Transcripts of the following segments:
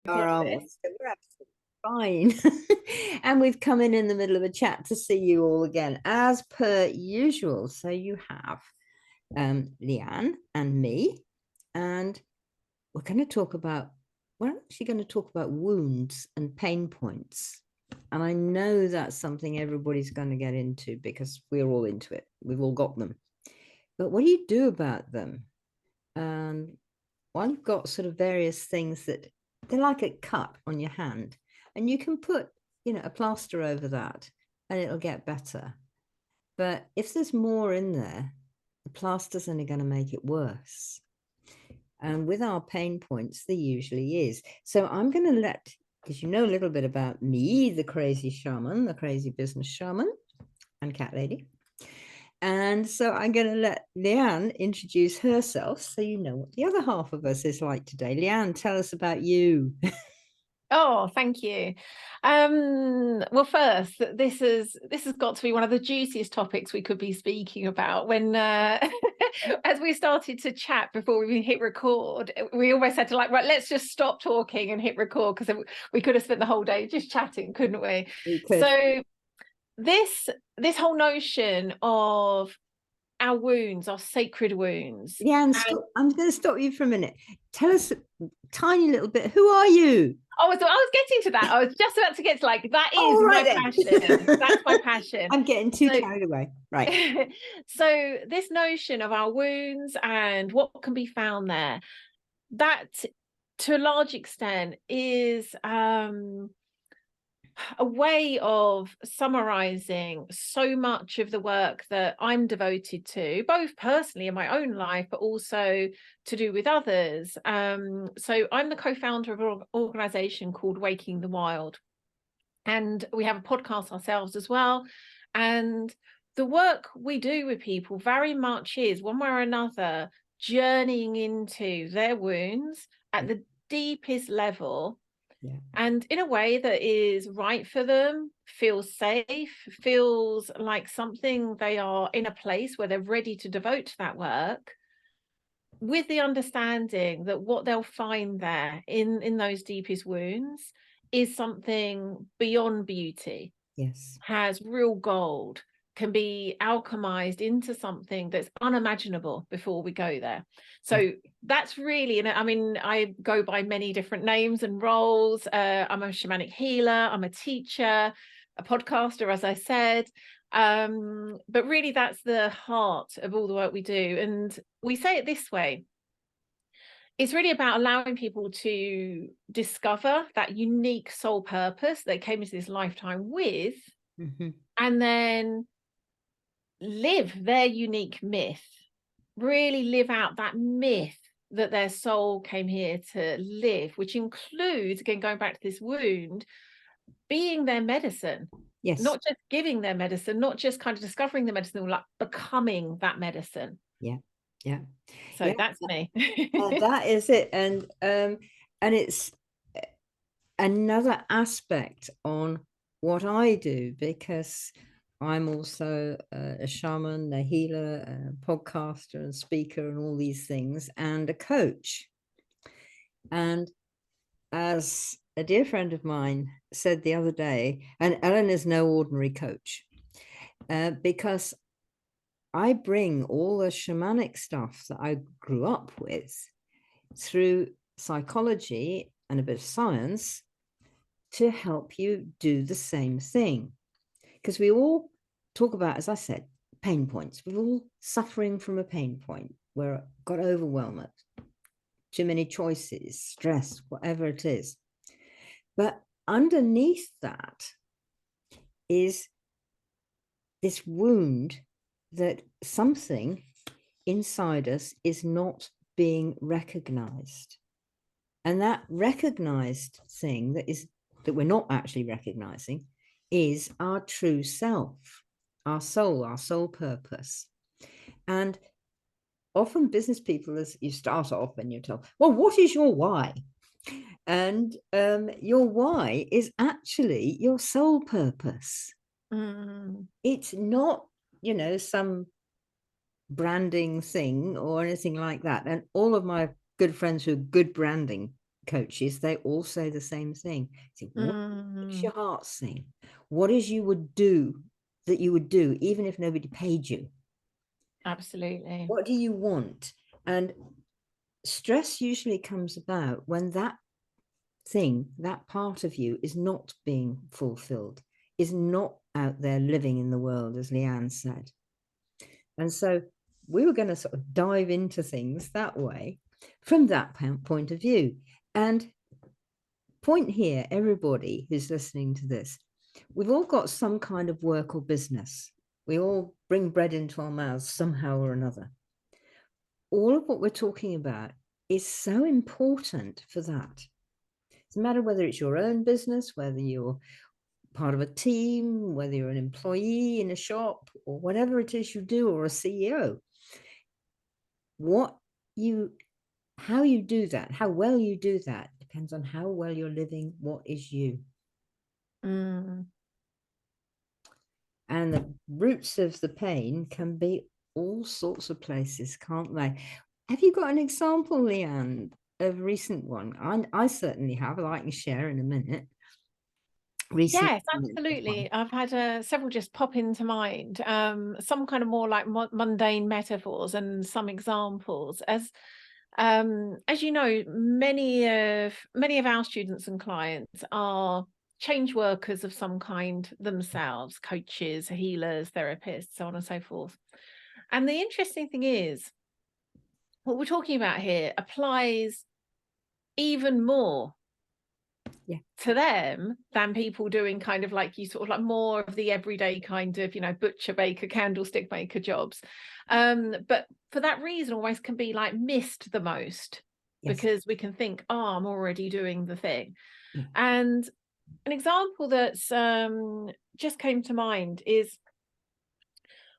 Aren't we? So we're absolutely fine. And we've come in the middle of a chat to see you all again, as per usual. So you have Lian and me, and we're going to talk about, we're actually going to talk about wounds and pain points. And I know that's something everybody's going to get into because we're all into it. We've all got them. But what do you do about them? Well, you've got sort of various things that they're like a cut on your hand, and you can put, a plaster over that and it'll get better. But if there's more in there, the plaster's only going to make it worse. And with our pain points, there usually is. So I'm going to let, because you know a little bit about me, the crazy shaman, the crazy business shaman and cat lady. And so I'm going to let Lian introduce herself so you know what the other half of us is like today. Lian, tell us about you. Oh, thank you. Well, first, this has got to be one of the juiciest topics we could be speaking about. When as we started to chat before we hit record, we almost had to right, let's just stop talking and hit record, because we could have spent the whole day just chatting, couldn't we? So this whole notion of our wounds, our sacred wounds. Yeah, and I'm going to stop you for a minute. Tell us a tiny little bit. Who are you? Oh, so I was getting to that. I was just about to get to that is my passion. That's my passion. I'm getting too carried away. Right. So this notion of our wounds and what can be found there, that to a large extent is a way of summarizing so much of the work that I'm devoted to, both personally in my own life, but also to do with others. So I'm the co-founder of an organization called Waking the Wild, and we have a podcast ourselves as well. And the work we do with people very much is, one way or another, journeying into their wounds at the deepest level. Yeah. And in a way that is right for them, feels safe, feels like something they are in a place where they're ready to devote to that work, with the understanding that what they'll find there in those deepest wounds is something beyond beauty. Yes. Has real gold, can be alchemized into something that's unimaginable before we go there. So that's really, I mean, I go by many different names and roles. I'm a shamanic healer, I'm a teacher, a podcaster, as I said. But really that's the heart of all the work we do. And we say it this way: it's really about allowing people to discover that unique soul purpose they came into this lifetime with, and then live their unique myth, really live out that myth that their soul came here to live, which includes, again, going back to this wound, being their medicine. Yes. Not just giving their medicine, not just kind of discovering the medicine, like becoming that medicine. Yeah. Yeah. So that's me. That is it. And it's another aspect on what I do, because I'm also a shaman, a healer, a podcaster and speaker and all these things, and a coach. And as a dear friend of mine said the other day, and Ellen is no ordinary coach, because I bring all the shamanic stuff that I grew up with through psychology and a bit of science to help you do the same thing. Because we all talk about, as I said, pain points. We're all suffering from a pain point where got overwhelmed, too many choices, stress, whatever it is. But underneath that is this wound that something inside us is not being recognized. And that recognized thing that we're not actually recognizing is our true self, our soul purpose. And often business people, as you start off and you tell, well, what is your why? And your why is actually your soul purpose. It's not, some branding thing or anything like that. And all of my good friends who are good branding coaches, they all say the same thing. Say, what makes your Mm, heart sing? What is you would do that you would do even if nobody paid you? absolutely. What do you want? And stress usually comes about when that thing, that part of you, is not being fulfilled, is not out there living in the world, as Lian said. And so we were going to sort of dive into things that way from that point of view. And point here, everybody who's listening to this, we've all got some kind of work or business. We all bring bread into our mouths somehow or another. All of what we're talking about is so important for that. It's a matter whether it's your own business, whether you're part of a team, whether you're an employee in a shop, or whatever it is you do, or a CEO. How you do that, how well you do that, depends on how well you're living what is you. Mm. And the roots of the pain can be all sorts of places, can't they? Have you got an example, Lian, of a recent one? I certainly have. I can share in a minute. Recent. Yes, absolutely. I've had several just pop into mind. Some kind of more like mundane metaphors and some examples. As you know, many of our students and clients are change workers of some kind themselves, coaches, healers, therapists, so on and so forth. And the interesting thing is, what we're talking about here applies even more to them than people doing kind of like you sort of like more of the everyday kind of, you know, butcher, baker, candlestick maker jobs. But for that reason always can be like missed the most, because we can think, oh, I'm already doing the thing. And an example that's just came to mind is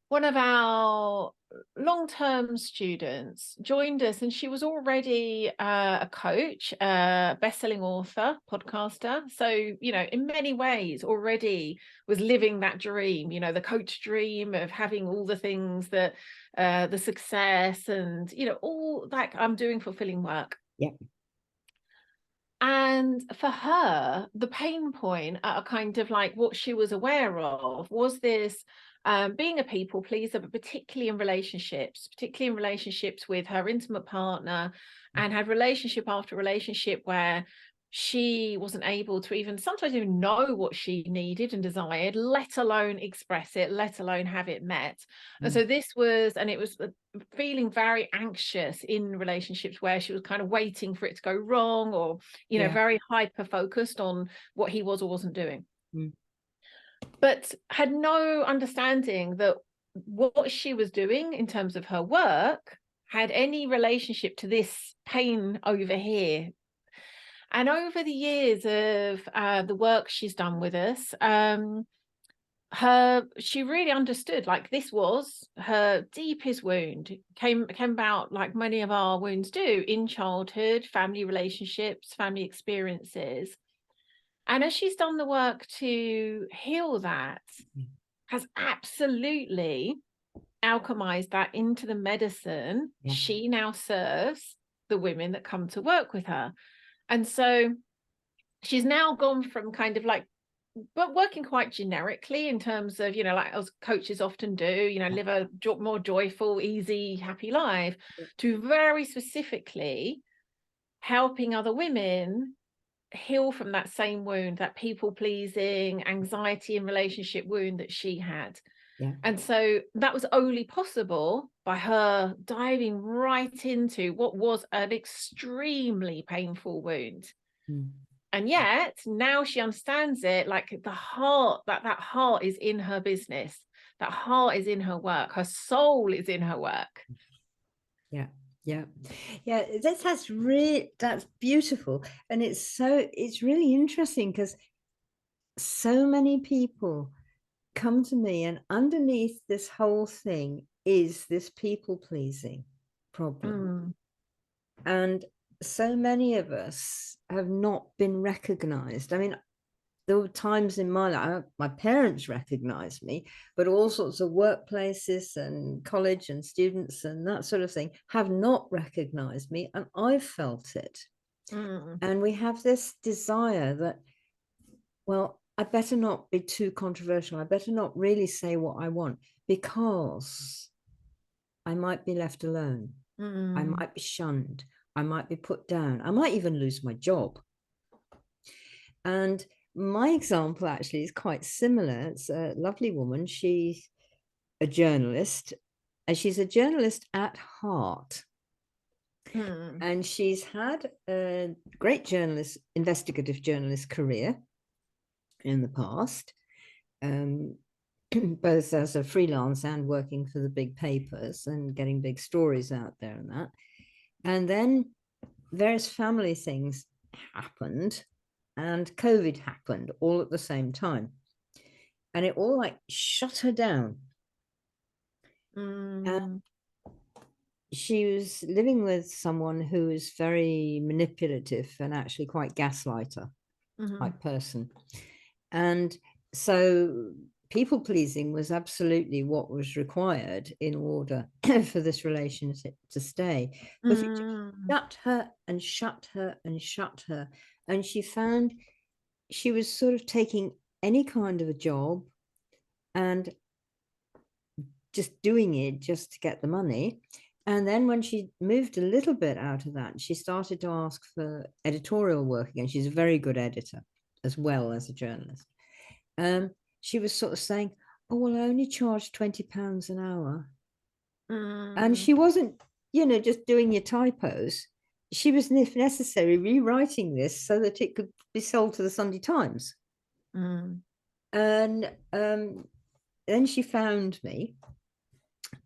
one of our long-term students joined us, and she was already a coach, a best-selling author, podcaster. So, you know, in many ways already was living that dream, you know, the coach dream of having all the things that the success and, you know, all that I'm doing fulfilling work. Yeah. And for her, the pain point, kind of like what she was aware of, was this being a people pleaser, but particularly in relationships with her intimate partner, and had relationship after relationship where she wasn't able to even sometimes even know what she needed and desired, let alone express it, let alone have it met. And so it was feeling very anxious in relationships where she was kind of waiting for it to go wrong, or, you know, very hyper focused on what he was or wasn't doing. But had no understanding that what she was doing in terms of her work had any relationship to this pain over here. And over the years of the work she's done with us, she really understood, like, this was her deepest wound. Came about, like many of our wounds do, in childhood, family relationships, family experiences. And as she's done the work to heal that, has absolutely alchemized that into the medicine she now serves the women that come to work with her. And so she's now gone from kind of like, but working quite generically in terms of, you know, like as coaches often do, you know, live a more joyful, easy, happy life, to very specifically helping other women heal from that same wound, that people pleasing, anxiety and relationship wound that she had. And so that was only possible by her diving right into what was an extremely painful wound. And yet now she understands it, like the heart, that heart is in her business, that heart is in her work, her soul is in her work. That's beautiful. And it's really interesting because so many people come to me, and underneath this whole thing is this people pleasing problem. And so many of us have not been recognized. I mean, there were times in my life, my parents recognized me, but all sorts of workplaces and college and students and that sort of thing have not recognized me, and I've felt it. And we have this desire that, well, I better not be too controversial. I better not really say what I want, because I might be left alone. I might be shunned. I might be put down. I might even lose my job. And my example actually is quite similar. It's a lovely woman. She's a journalist, and she's a journalist at heart. And she's had a great journalist, investigative journalist career in the past, both as a freelance and working for the big papers and getting big stories out there and that. And then various family things happened, and COVID happened all at the same time. And it all like shut her down. And she was living with someone who is very manipulative and actually quite gaslighter type person. And so people pleasing was absolutely what was required in order for this relationship to stay. But it just shut her and shut her and shut her. And she found she was sort of taking any kind of a job and just doing it just to get the money. And then when she moved a little bit out of that, she started to ask for editorial work again. She's a very good editor as well as a journalist. She was sort of saying, oh, well, I only charge £20 an hour. And she wasn't, just doing your typos. She was, if necessary, rewriting this so that it could be sold to the Sunday Times. And then she found me.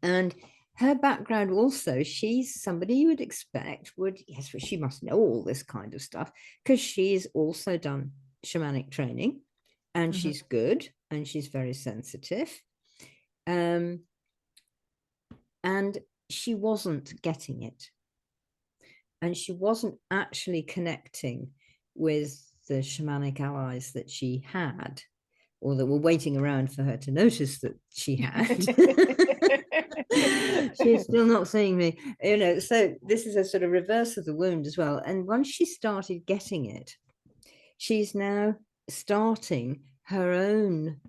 And her background also, she's somebody you would expect would, yes, well, she must know all this kind of stuff, because she's also done shamanic training, and she's good, and she's very sensitive. And she wasn't getting it. And she wasn't actually connecting with the shamanic allies that she had, or that were waiting around for her to notice that she had. She's still not seeing me, so this is a sort of reverse of the wound as well. And once she started getting it, she's now starting her own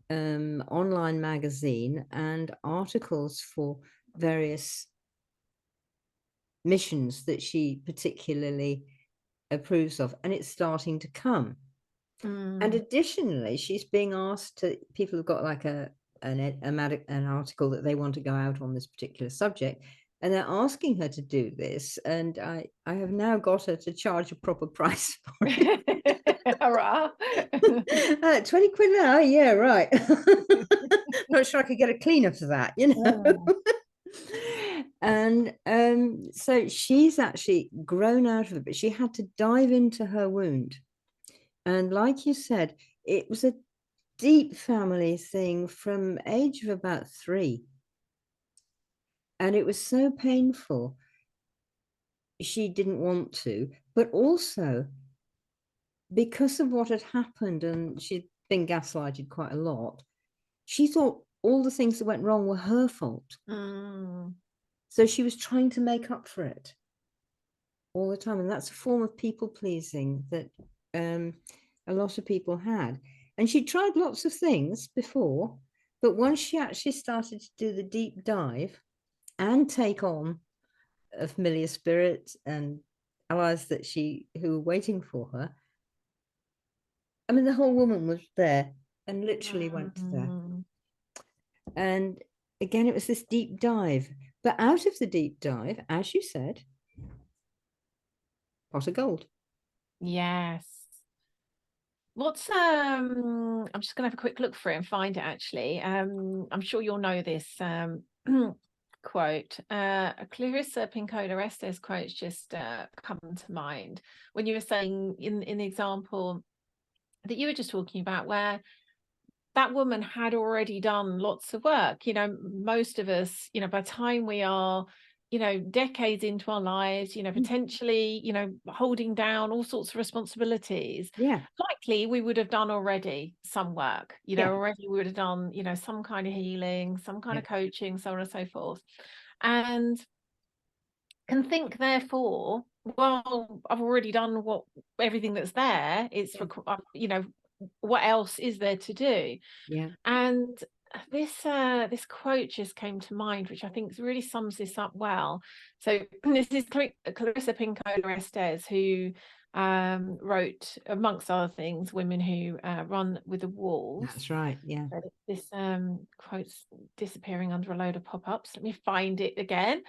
online magazine and articles for various missions that she particularly approves of, and it's starting to come. And additionally, she's being asked to, people have got like an article that they want to go out on this particular subject, and they're asking her to do this, and I have now got her to charge a proper price for it. Hurrah. 20 quid an hour, yeah, right. Not sure I could get a cleaner for that, And so she's actually grown out of it, but she had to dive into her wound. And like you said, it was a deep family thing from age of about 3. And it was so painful. She didn't want to, but also because of what had happened, and she'd been gaslighted quite a lot, she thought all the things that went wrong were her fault. So she was trying to make up for it all the time. And that's a form of people pleasing that a lot of people had. And she tried lots of things before, but once she actually started to do the deep dive and take on a familiar spirit and allies that who were waiting for her, I mean, the whole woman was there and literally went there. And again, it was this deep dive. But out of the deep dive, as you said, pot of gold. Yes. What's I'm just gonna have a quick look for it and find it actually. I'm sure you'll know this quote. Clarissa Pinkola Estes quotes just come to mind when you were saying in the example that you were just talking about, where that woman had already done lots of work. Most of us, by the time we are decades into our lives, potentially, holding down all sorts of responsibilities. Yeah. Likely we would have done already some work, already we would have done, some kind of healing, some kind of coaching, so on and so forth. And can think, therefore, well, I've already done everything that's there. It's you know, what else is there to do? Yeah. And this quote just came to mind, which I think really sums this up well. So this is Clarissa Pinkola Estes, who wrote, amongst other things, Women Who Run with the Wolves. That's right. Yeah. But this quote's disappearing under a load of pop-ups. Let me find it again.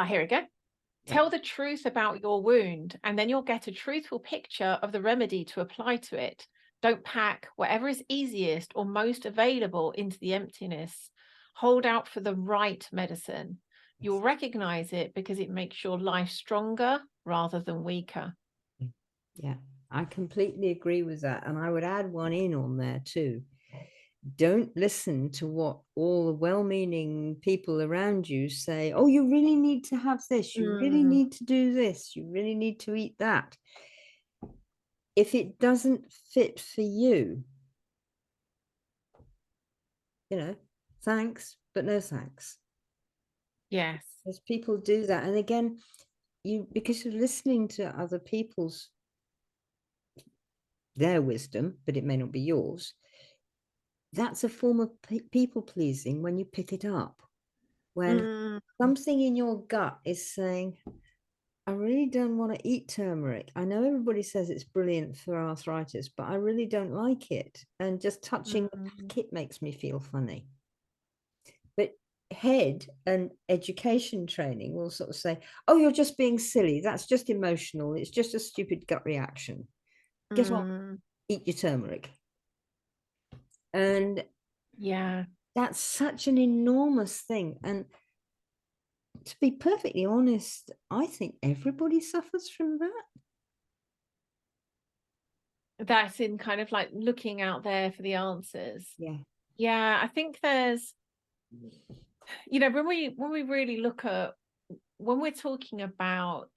Here we go. Tell the truth about your wound, and then you'll get a truthful picture of the remedy to apply to it. Don't pack whatever is easiest or most available into the emptiness. Hold out for the right medicine. You'll recognize it because it makes your life stronger rather than weaker. Yeah, I completely agree with that. And I would add one in on there too. Don't listen to what all the well-meaning people around you say. Oh, you really need to have this. You really need to do this. You really need to eat that. If it doesn't fit for you, thanks, but no thanks. Yes. Because people do that. And again, because you're listening to other people's their wisdom, but it may not be yours. That's a form of people pleasing when you pick it up. When something in your gut is saying, I really don't want to eat turmeric. I know everybody says it's brilliant for arthritis, but I really don't like it. And just touching the packet makes me feel funny. But head and education training will sort of say, oh, you're just being silly. That's just emotional. It's just a stupid gut reaction. Get on, eat your turmeric. And yeah, that's such an enormous thing. And to be perfectly honest, I think everybody suffers from that. That's in kind of like looking out there for the answers. Yeah, I think there's, when we really look at, when we're talking about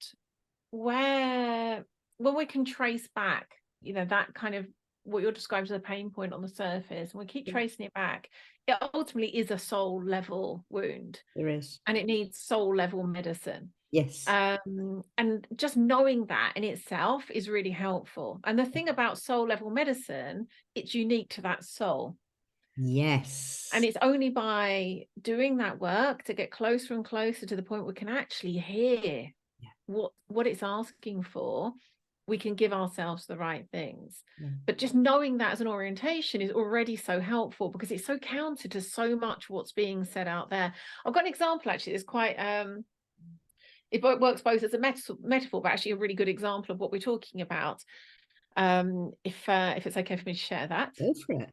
when we can trace back, that kind of what you're describing as a pain point on the surface, and we keep tracing it back, it ultimately is a soul level wound. There is. And it needs soul level medicine. Yes. And just knowing that in itself is really helpful. And the thing about soul level medicine, it's unique to that soul. Yes. And it's only by doing that work to get closer and closer to the point we can actually hear what it's asking for, we can give ourselves the right things. But just knowing that as an orientation is already so helpful, because it's so counter to so much what's being said out there. I've got an example, actually. It's quite it works both as a metaphor, but actually a really good example of what we're talking about. If it's okay for me to share that. Go for it.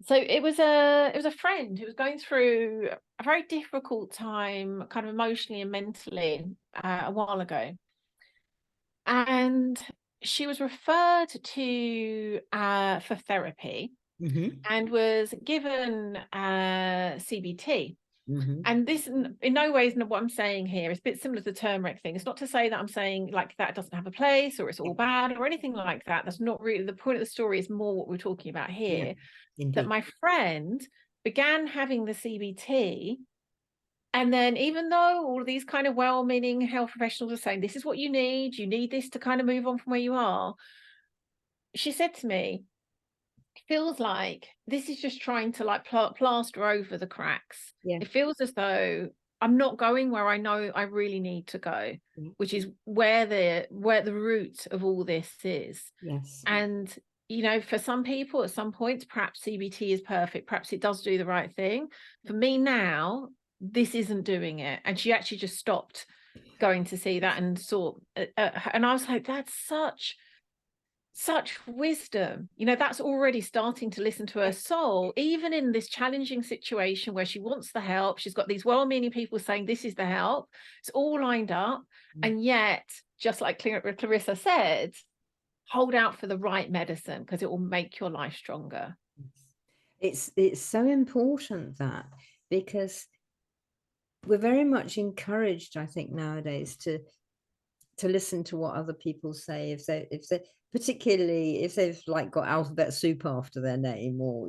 So it was a friend who was going through a very difficult time, kind of emotionally and mentally, a while ago. And she was referred to for therapy, and was given CBT. And this, in no way, is what I'm saying here. It's a bit similar to the turmeric thing. It's not to say that I'm saying like that doesn't have a place or it's all bad or anything like that. That's not really the point of the story. Is more what we're talking about here. That my friend began having the CBT, and then, even though all of these kind of well-meaning health professionals are saying this is what you need this to kind of move on from where you are, she said to me, it feels like this is just trying to like plaster over the cracks. It feels as though I'm not going where I know I really need to go, which is where the root of all this is. And for some people at some points, perhaps CBT is perfect, perhaps it does do the right thing. For me now, this isn't doing it. And she actually just stopped going to see that and saw and I was like, that's such wisdom. That's already starting to listen to her soul, even in this challenging situation where she wants the help. She's got these well-meaning people saying this is the help. It's all lined up. And yet, just like Clarissa said, hold out for the right medicine, because it will make your life stronger. It's so important, that, because we're very much encouraged, I think, nowadays to to listen to what other people say, if they particularly if they've like got alphabet soup after their name, or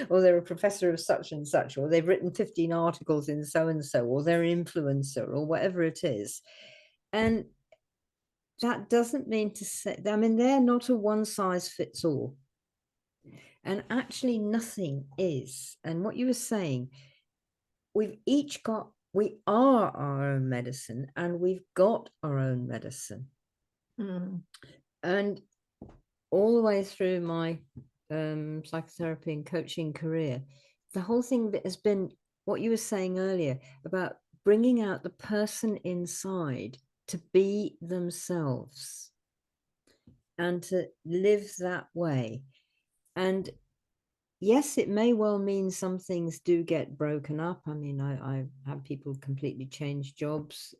or they're a professor of such and such, or they've written 15 articles in so and so, or they're an influencer, or whatever it is. And that doesn't mean to say, I mean, they're not a one size fits all. And actually nothing is. And what you were saying, we are our own medicine, and we've got our own medicine. And all the way through my psychotherapy and coaching career, the whole thing that has been what you were saying earlier about bringing out the person inside to be themselves and to live that way. And yes, it may well mean some things do get broken up. I mean, I have people completely change jobs.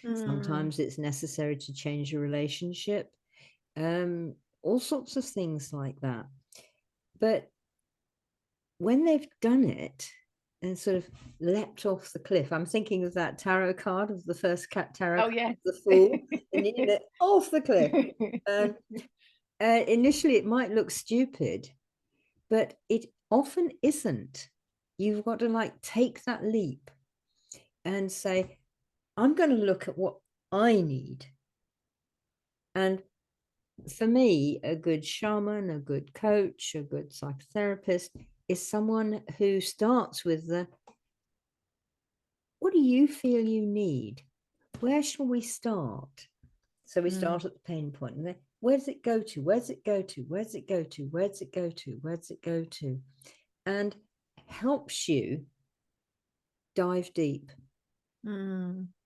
Sometimes it's necessary to change a relationship. All sorts of things like that. But when they've done it and sort of leapt off the cliff, I'm thinking of that tarot card of the first tarot card, yeah, the Fool, and you know, off the cliff. Initially, it might look stupid, but it often isn't. You've got to like take that leap and say, I'm going to look at what I need. And for me, a good shaman, a good coach, a good psychotherapist is someone who starts with the, what do you feel you need? Where shall we start? So we start at the pain point, and then where does it go to? Where does it go to? Where does it go to? Where does it go to? Where does it go to? And helps you dive deep,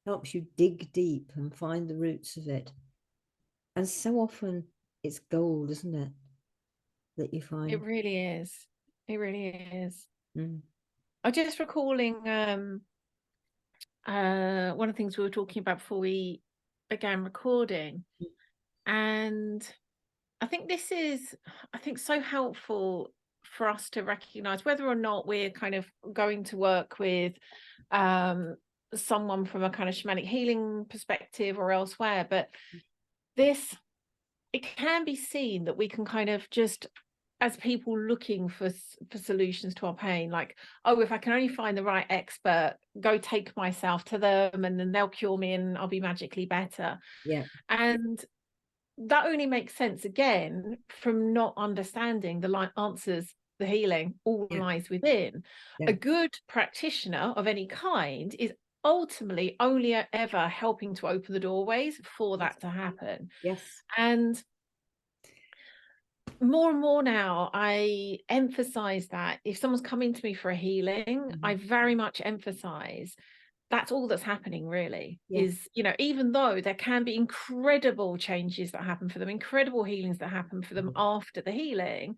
helps you dig deep and find the roots of it. And so often it's gold, isn't it? That you find. It really is. It really is. I'm just recalling one of the things we were talking about before we began recording. And I think this is, so helpful for us to recognize, whether or not we're kind of going to work with someone from a kind of shamanic healing perspective or elsewhere, but it can be seen that we can kind of just, as people looking for solutions to our pain, like, oh, if I can only find the right expert, go take myself to them and then they'll cure me and I'll be magically better. Yeah. And that only makes sense, again, from not understanding the answers, the healing all lies within. A good practitioner of any kind is ultimately only ever helping to open the doorways for that to happen. Yes. And more and more now, I emphasize that if someone's coming to me for a healing, I very much emphasize that's all that's happening, really. Is, you know, even though there can be incredible changes that happen for them, incredible healings that happen for them after the healing,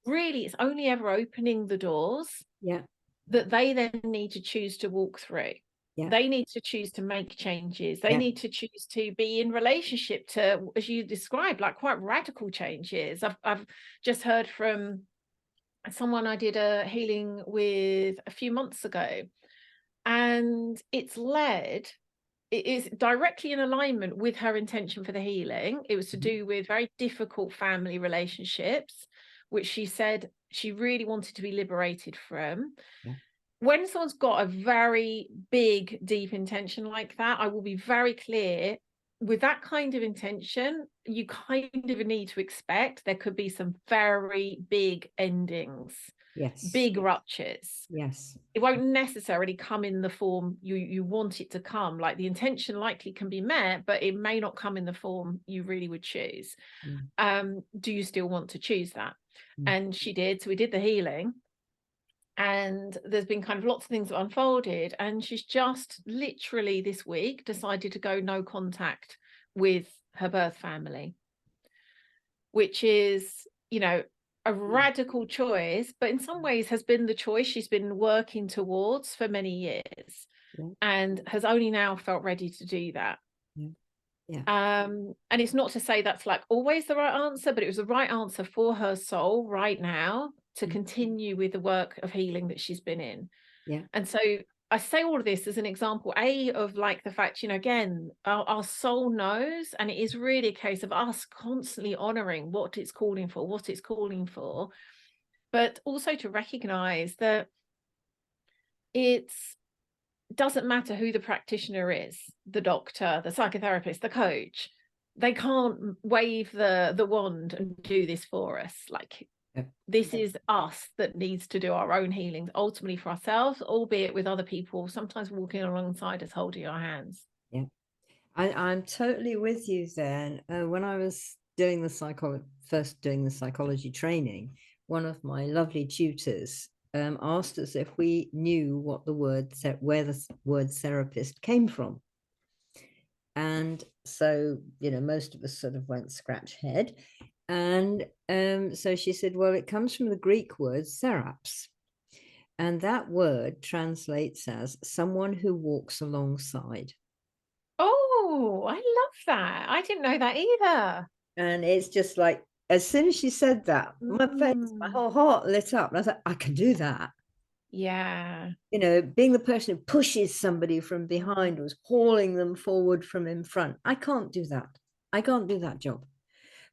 really it's only ever opening the doors that they then need to choose to walk through. They need to choose to make changes. They need to choose to be in relationship to, as you described, like quite radical changes. I've just heard from someone I did a healing with a few months ago, and it is directly in alignment with her intention for the healing. It was to do with very difficult family relationships, which she said she really wanted to be liberated from. When someone's got a very big, deep intention like that, I will be very clear. With that kind of intention, you kind of need to expect there could be some very big endings, big ruptures. It won't necessarily come in the form you want it to come. Like, the intention likely can be met, but it may not come in the form you really would choose. Do you still want to choose that? And she did. So we did the healing. And there's been kind of lots of things that unfolded, and she's just literally this week decided to go no contact with her birth family, which is, you know, a radical choice, but in some ways has been the choice she's been working towards for many years, and has only now felt ready to do that. And it's not to say that's like always the right answer, but it was the right answer for her soul right now to continue with the work of healing that she's been in. And so I say all of this as an example, of like the fact, again, our soul knows, and it is really a case of us constantly honoring what it's calling for, but also to recognize that it doesn't matter who the practitioner is, the doctor, the psychotherapist, the coach. They can't wave the wand and do this for us. Like, this is us that needs to do our own healings, ultimately for ourselves, albeit with other people, sometimes walking alongside us, holding our hands. Yeah, I'm totally with you there. When I was doing first doing the psychology training, one of my lovely tutors asked us if we knew what where the word therapist came from. And so, most of us sort of went scratch head. And so she said, well, it comes from the Greek word theraps. And that word translates as someone who walks alongside. Oh, I love that. I didn't know that either. And it's just like, as soon as she said that, my face, my whole heart lit up. And I thought, I can do that. Yeah. Being the person who pushes somebody from behind, was hauling them forward from in front. I can't do that. I can't do that job.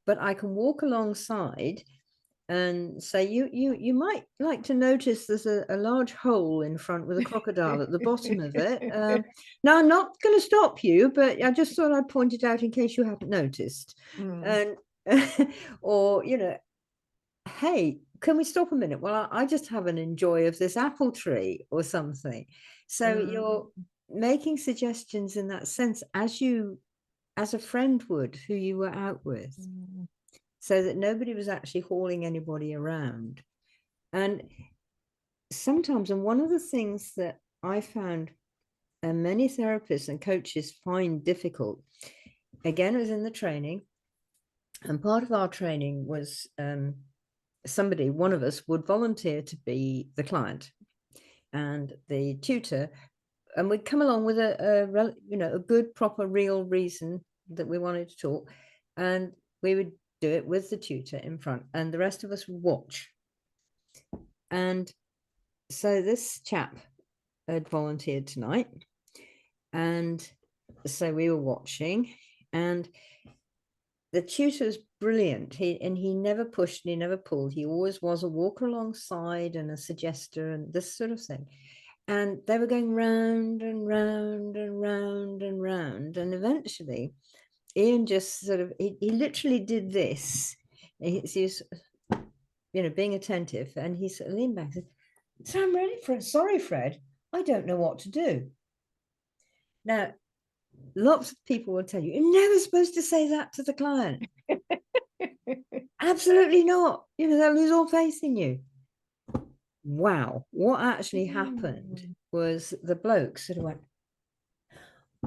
But I can walk alongside and say, you might like to notice there's a large hole in front with a crocodile at the bottom of it. Now, I'm not going to stop you, but I just thought I'd point it out in case you haven't noticed. And or, hey, can we stop a minute? Well, I just have an enjoy of this apple tree or something. So you're making suggestions in that sense, as a friend would, who you were out with, so that nobody was actually hauling anybody around. And sometimes, and one of the things that I found many therapists and coaches find difficult, again, was in the training. And part of our training was one of us would volunteer to be the client and the tutor, and we'd come along with a good, proper, real reason that we wanted to talk, and we would do it with the tutor in front, and the rest of us would watch. And so this chap had volunteered tonight, and so we were watching, and the tutor's brilliant. He never pushed and he never pulled. He always was a walker alongside and a suggester and this sort of thing. And they were going round and round and round and round. And eventually, Ian just sort of, he literally did this. He's being attentive. And he sort of leaned back and said, so I'm really sorry, Fred. I don't know what to do. Now, lots of people will tell you, you're never supposed to say that to the client. Absolutely not. They'll lose all faith in you. Wow. What actually happened was the bloke sort of went,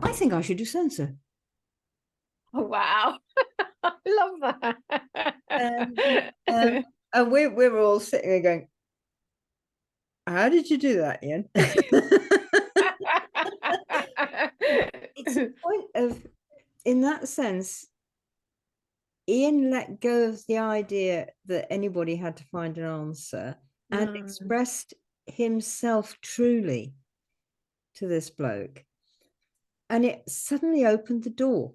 I think I should do sensor. Oh, wow. I love that. And we were all sitting there going, how did you do that, Ian? It's a point of, in that sense, Ian let go of the idea that anybody had to find an answer and expressed himself truly to this bloke. And it suddenly opened the door.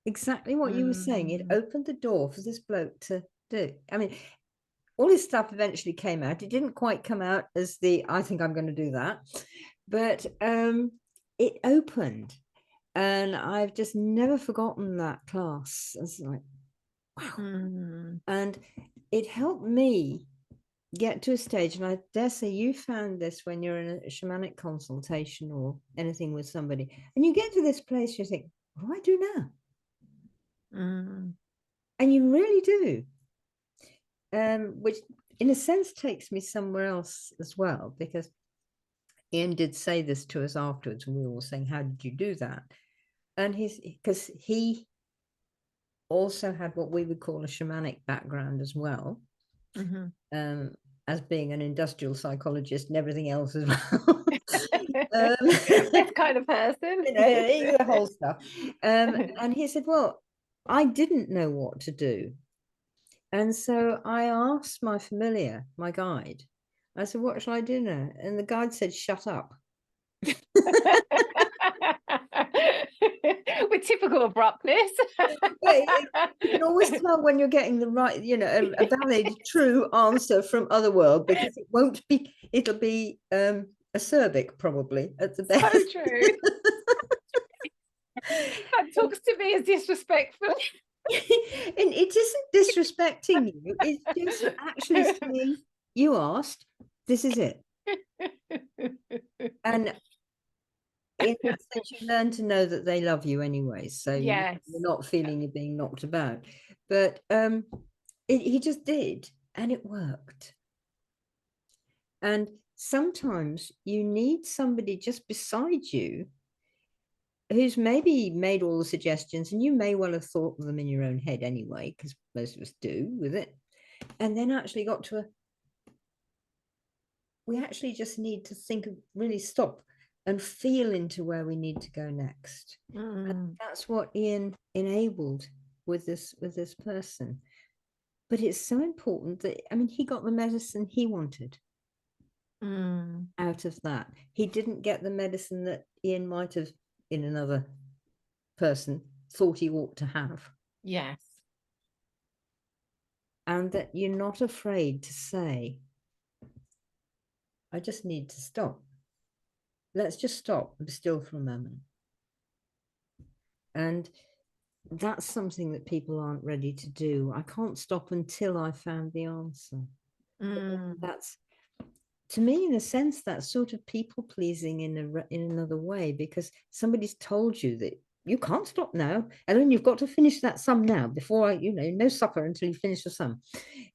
Exactly what you were saying. It opened the door for this bloke to do. I mean, all his stuff eventually came out. It didn't quite come out as I think I'm going to do that. But it opened. And I've just never forgotten that class. It's like, wow. And it helped me get to a stage, and I dare say you found this when you're in a shamanic consultation or anything with somebody, and you get to this place, you think, what do I do now? And you really do. Which in a sense takes me somewhere else as well, because Ian did say this to us afterwards, and we were all saying, how did you do that? And because he also had what we would call a shamanic background as well, as being an industrial psychologist and everything else as well. This kind of person. The whole stuff. And he said, well, I didn't know what to do. And so I asked my guide, I said, what shall I do now? And the guide said, shut up. With typical abruptness. You can always tell when you're getting the right, a valid, true answer from Otherworld, because it won't be, it'll be acerbic probably at the So best. true. That talks to me as disrespectful. And it isn't disrespecting you, it's just actually saying, you asked, this is it. And in that sense, you learn to know that they love you anyway, so Yes. you're not feeling you're being knocked about. But he just did, and it worked. And sometimes you need somebody just beside you who's maybe made all the suggestions, and you may well have thought of them in your own head anyway, because most of us do with it, and then actually got to we actually just need to think of, really stop and feel into where we need to go next. And that's what Ian enabled with this person. But it's so important that, I mean, he got the medicine he wanted out of that. He didn't get the medicine that Ian might have, in another person, thought he ought to have. Yes. And that you're not afraid to say, I just need to stop. Let's just stop and be still for a moment. And that's something that people aren't ready to do. I can't stop until I found the answer. That's, to me, in a sense, that's sort of people pleasing in another way, because somebody's told you that you can't stop now, Ellen, you've got to finish that sum now before no supper until you finish the sum.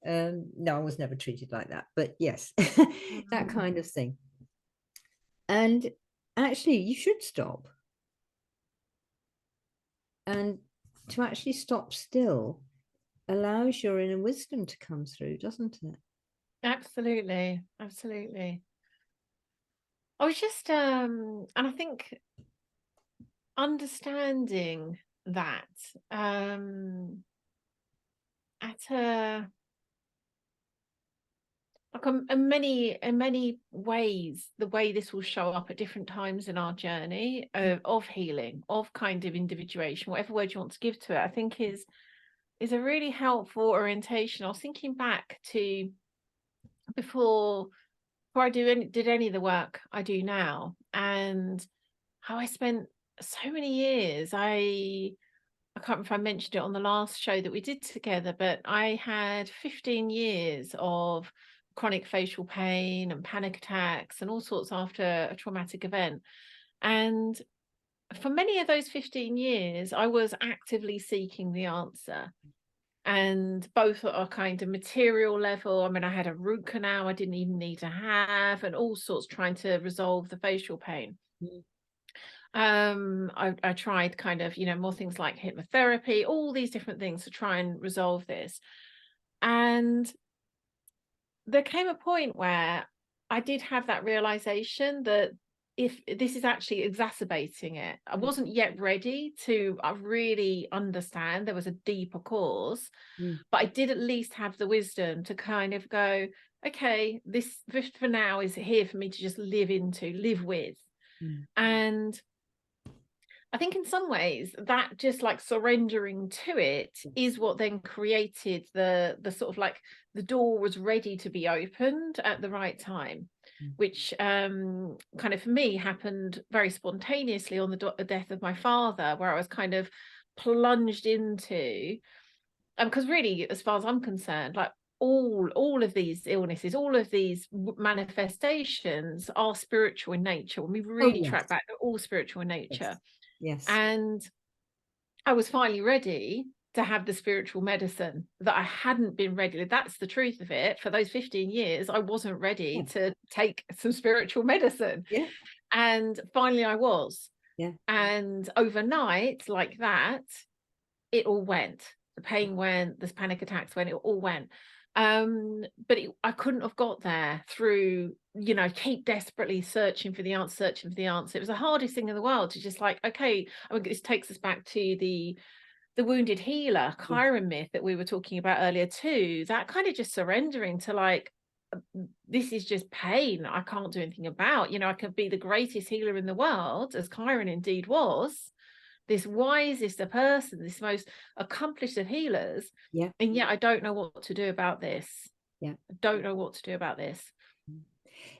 No, I was never treated like that, but yes, that kind of thing. And actually, you should stop. And to actually stop still allows your inner wisdom to come through, doesn't it? Absolutely. Absolutely. I was just and I think understanding that at a like in many ways, the way this will show up at different times in our journey of healing, of kind of individuation, whatever word you want to give to it, I think is a really helpful orientation. I was thinking back to before I did any of the work I do now, and how I spent so many years. I can't remember if I mentioned it on the last show that we did together, but I had 15 years of chronic facial pain and panic attacks and all sorts after a traumatic event. And for many of those 15 years, I was actively seeking the answer. And both at a kind of material level. I mean, I had a root canal I didn't even need to have, and all sorts, trying to resolve the facial pain. I tried kind of, more things like hypnotherapy, all these different things to try and resolve this. And there came a point where I did have that realization that if this is actually exacerbating it, I wasn't yet ready to really understand there was a deeper cause, but I did at least have the wisdom to kind of go, okay, this for now is here for me to just live with. And I think in some ways that just like surrendering to it is what then created the sort of like the door was ready to be opened at the right time, which kind of for me happened very spontaneously on the death of my father, where I was kind of plunged into, because really, as far as I'm concerned, like all of these illnesses, all of these manifestations are spiritual in nature. When we really track back, they're all spiritual in nature. Yes. And I was finally ready to have the spiritual medicine that I hadn't been ready. That's the truth of it. For those 15 years, I wasn't ready to take some spiritual medicine. Yeah. And finally I was. Yeah. And overnight, like that, it all went. The pain went, the panic attacks went, it all went. But I couldn't have got there through, keep desperately searching for the answer. It was the hardest thing in the world to just like, okay, I mean, this takes us back to the wounded healer Chiron myth that we were talking about earlier too. That kind of just surrendering to like, this is just pain I can't do anything about. You know, I could be the greatest healer in the world, as Chiron indeed was, this wisest a person, this most accomplished of healers. Yeah. And yet I don't know what to do about this. Yeah. I don't know what to do about this.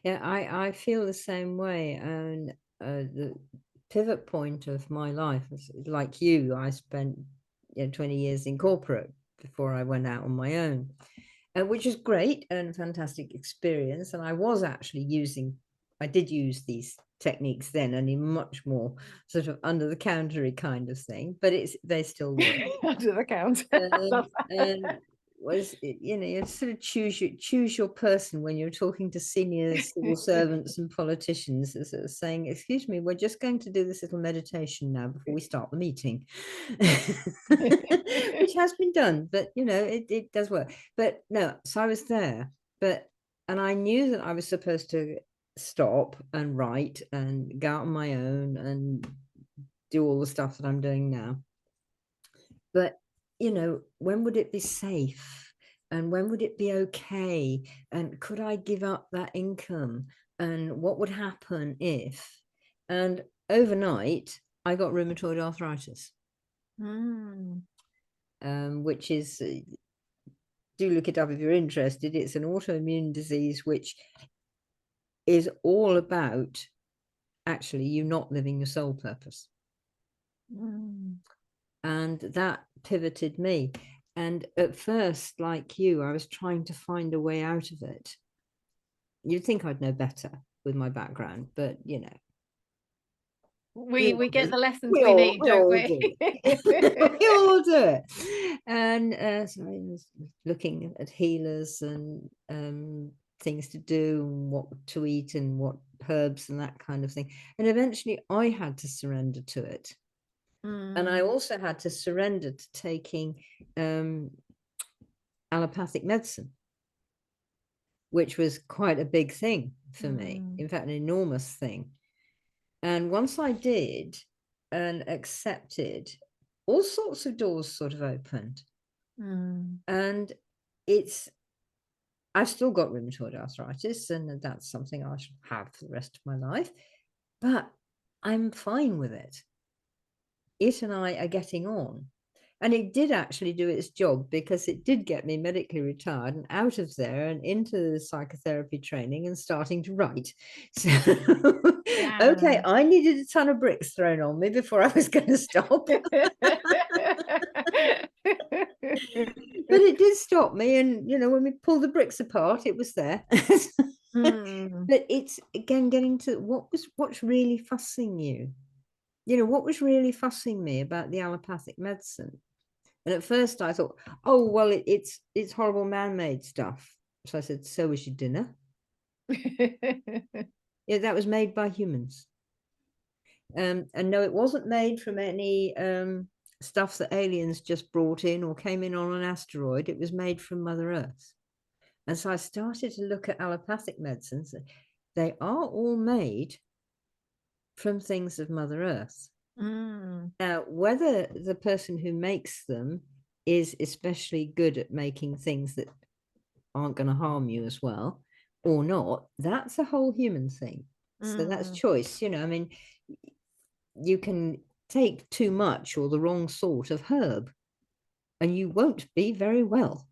Yeah, I feel the same way. And the pivot point of my life was like you. I spent 20 years in corporate before I went out on my own, which is great and fantastic experience. And I was actually I did use these techniques then, and in much more sort of under the countery kind of thing, but they still work. Under the counter. And was, you sort of choose your person when you're talking to senior civil servants and politicians, sort of saying, excuse me, we're just going to do this little meditation now before we start the meeting. Which has been done, but it does work. But no, so I was there, and I knew that I was supposed to stop and write and go out on my own and do all the stuff that I'm doing now. But when would it be safe, and when would it be okay, and could I give up that income, and what would happen if? And overnight I got rheumatoid arthritis, which is, do look it up if you're interested. It's an autoimmune disease which is all about actually you not living your soul purpose. And that pivoted me. And at first, like you, I was trying to find a way out of it. You'd think I'd know better with my background, but we get the lessons we we need, don't we? We all do it. And so I was looking at healers and things to do and what to eat and what herbs and that kind of thing. And eventually I had to surrender to it. And I also had to surrender to taking allopathic medicine, which was quite a big thing for me. In fact, an enormous thing. And once I did and accepted, all sorts of doors sort of opened. And I've still got rheumatoid arthritis, and that's something I should have for the rest of my life. But I'm fine with it. It and I are getting on. And it did actually do its job, because it did get me medically retired and out of there and into psychotherapy training and starting to write. So, okay, I needed a ton of bricks thrown on me before I was going to stop. But it did stop me. And, when we pulled the bricks apart, it was there. But it's, again, getting to what's really fussing you. What was really fussing me about the allopathic medicine? And at first I thought, oh, well, it's horrible man-made stuff. So I said, so was your dinner? Yeah, that was made by humans. And no, it wasn't made from any stuff that aliens just brought in or came in on an asteroid. It was made from Mother Earth. And so I started to look at allopathic medicines. They are all made from things of Mother Earth. Now, whether the person who makes them is especially good at making things that aren't going to harm you as well or not, that's a whole human thing. So that's choice. I mean, you can take too much or the wrong sort of herb and you won't be very well.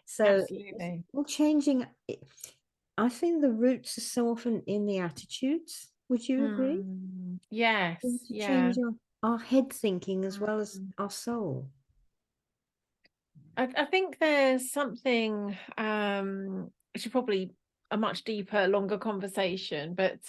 So absolutely. Well, changing, I think the roots are so often in the attitudes. Would you agree? Yes. To change our head thinking as well as our soul. I think there's something, which is probably a much deeper, longer conversation, but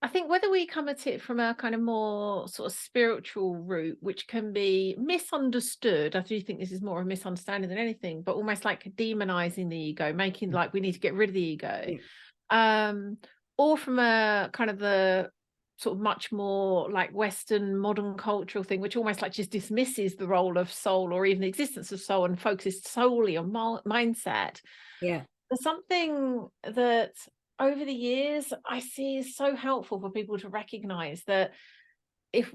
I think whether we come at it from a kind of more sort of spiritual route, which can be misunderstood, I do think this is more of a misunderstanding than anything, but almost like demonizing the ego, making like we need to get rid of the ego, or from a kind of the sort of much more like Western modern cultural thing, which almost like just dismisses the role of soul or even the existence of soul and focuses solely on mindset. Yeah. There's something that over the years I see is so helpful for people to recognize that if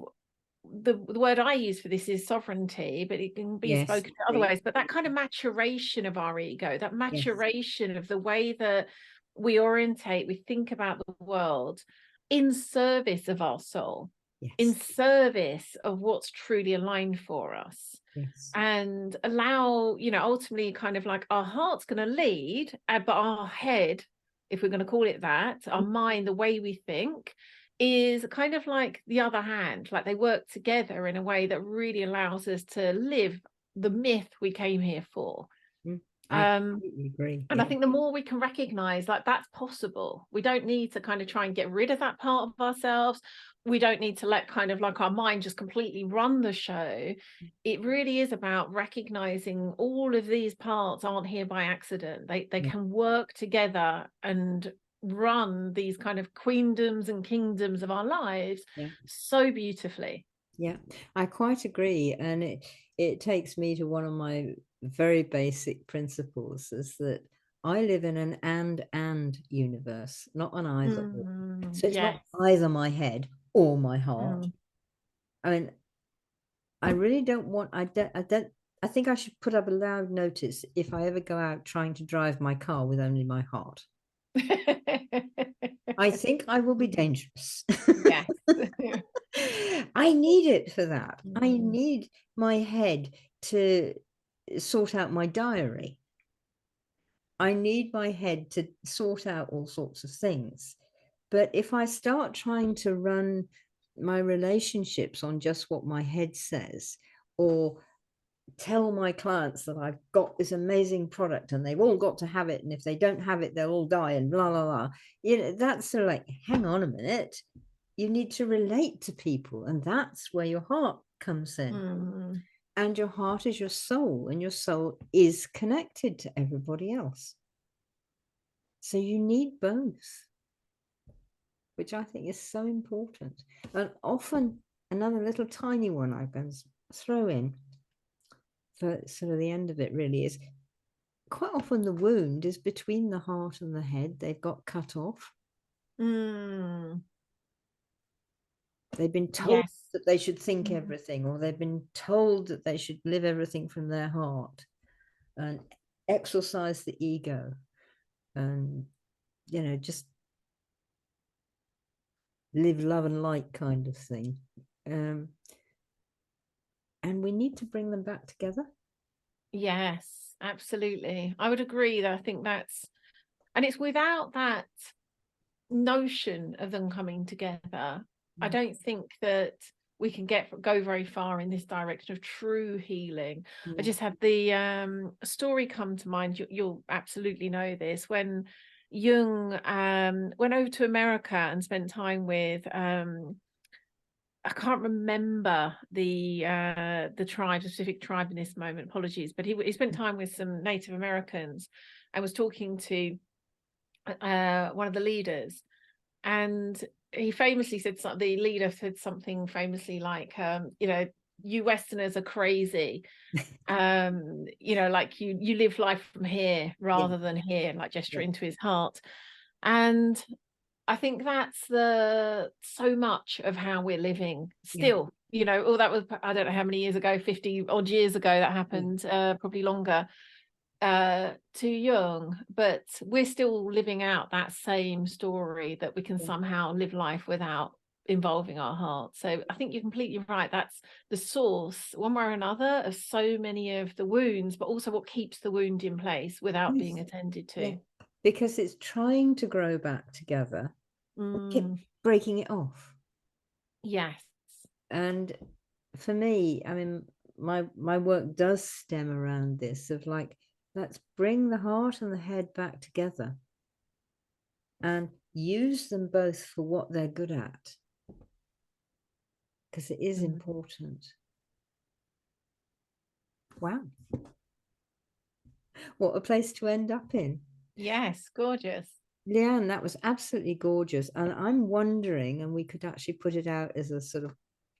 the word I use for this is sovereignty, but it can be Yes, spoken to other ways. But that kind of maturation of our ego, that yes, maturation of the way that we orientate, we think about the world in service of our soul, in yes, service of what's truly aligned for us, yes, and allow, ultimately kind of like our heart's going to lead, but our head, if we're going to call it that, our mind, the way we think, is kind of like the other hand, like they work together in a way that really allows us to live the myth we came here for. mm, I Um, completely agree. and I Yeah, think the more we can recognize like that's possible, we don't need to kind of try and get rid of that part of ourselves. We don't need to let kind of like our mind just completely run the show. It really is about recognizing all of these parts aren't here by accident. They yeah, can work together and run these kind of queendoms and kingdoms of our lives yeah, so beautifully. yeah. I quite agree, and it takes me to one of my very basic principles is that I live in an and universe, not an either or. So it's Yes. not either my head or my heart. Mm. I mean, I really don't want, I think I should put up a loud notice if I ever go out trying to drive my car with only my heart. I think I will be dangerous. Yes. I need it for that. I Mm. need my head to sort out my diary. I need my head to sort out all sorts of things. But if I start trying to run my relationships on just what my head says, or tell my clients that I've got this amazing product and they've all got to have it, and if they don't have it, they'll all die, and blah blah blah. That's sort of like, hang on a minute. You need to relate to people, and that's where your heart comes in. Mm. And your heart is your soul, and your soul is connected to everybody else. So you need both, which I think is so important. And often, another little tiny one I can throw in for sort of the end of it really is, quite often the wound is between the heart and the head. They've got cut off. Mm. They've been told Yes. that they should think Mm. everything, or they've been told that they should live everything from their heart and exercise the ego, and just live, love, and light kind of thing. Um, and we need to bring them back together. Yes, absolutely. I would agree that I think that's, and it's without that notion of them coming together, I don't think that we can go very far in this direction of true healing. I Yeah. just had the story come to mind. You'll absolutely know this. When Jung went over to America and spent time with I can't remember the tribe, specific tribe in this moment. Apologies, but he spent time with some Native Americans and was talking to one of the leaders, and he famously said something. The leader said something famously like, "You Westerners are crazy. Like you live life from here Yeah. rather than here," like Yeah. gesturing to his heart, and I think that's so much of how we're living Yeah. still, that was, I don't know how many years ago, 50 odd years ago that Yeah. happened, probably longer, too young, but we're still living out that same story that we can Yeah. somehow live life without involving our heart. So I think you're completely right. That's the source, one way or another, of so many of the wounds, but also what keeps the wound in place without being Yes. attended Yeah. to. Because it's trying to grow back together. We keep Mm, breaking it off. yes. And for me, I mean, my work does stem around this of like, let's bring the heart and the head back together and use them both for what they're good at, because it is Mm. important. Wow, what a place to end up in. Yes, gorgeous. Lian, that was absolutely gorgeous. And I'm wondering, and we could actually put it out as a sort of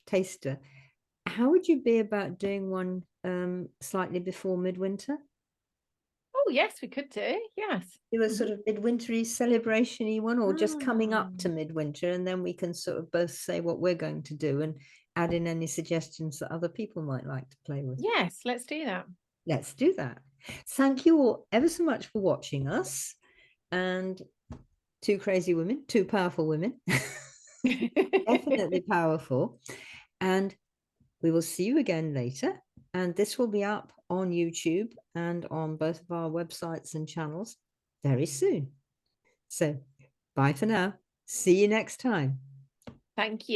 taster, how would you be about doing one slightly before midwinter? Oh, yes, we could do. Yes. Do a Mhm. sort of midwintery celebration-y one, or just coming up to Mm. midwinter, and then we can sort of both say what we're going to do, and add in any suggestions that other people might like to play with. Yes, let's do that. Let's do that. Thank you all ever so much for watching us. And two crazy women, two powerful women, definitely powerful. And we will see you again later. And this will be up on YouTube and on both of our websites and channels very soon. So bye for now. See you next time. Thank you.